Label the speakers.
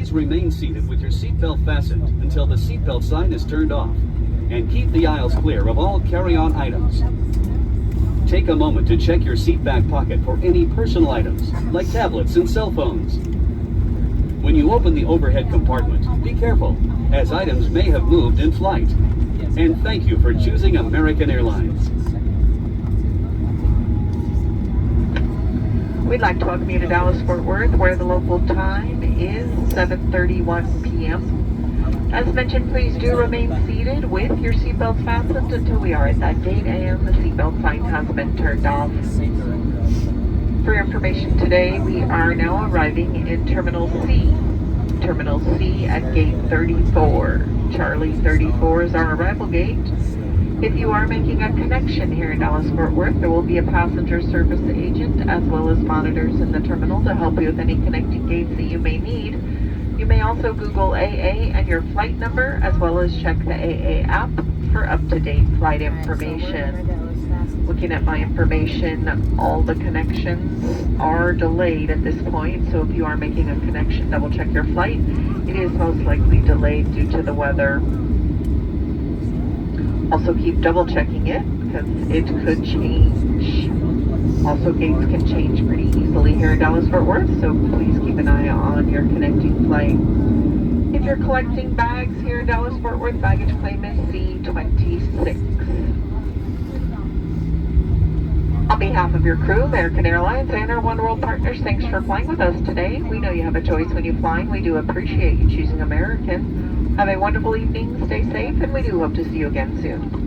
Speaker 1: Please remain seated with your seatbelt fastened until the seatbelt sign is turned off, and keep the aisles clear of all carry-on items. Take a moment to check your seat back pocket for any personal items, like tablets and cell phones. When you open the overhead compartment, be careful, as items may have moved in flight. And thank you for choosing American Airlines.
Speaker 2: We'd like to welcome you to Dallas-Fort Worth, where the local time is 7:31 p.m. As mentioned, please do remain seated with your seatbelts fastened until we are at that gate and the seatbelt sign has been turned off. For your information today, we are now arriving in Terminal C. Terminal C at gate 34. Charlie 34 is our arrival gate. If you are making a connection here in Dallas-Fort Worth, there will be a passenger service agent as well as monitors in the terminal to help you with any connecting gates that you may need. You may also Google AA and your flight number, as well as check the AA app for up-to-date flight information. Looking at my information, all the connections are delayed at this point, so if you are making a connection, double check your flight. It is most likely delayed due to the weather. Also keep double checking it, because it could change. Also, gates can change pretty easily here in Dallas-Fort Worth, so please keep an eye on your connecting flight. If you're collecting bags here in Dallas-Fort Worth, baggage claim is C26. On behalf of your crew, American Airlines, and our One World partners, thanks for flying with us today. We know you have a choice when you fly, and we do appreciate you choosing American. Have a wonderful evening, stay safe, and we do hope to see you again soon.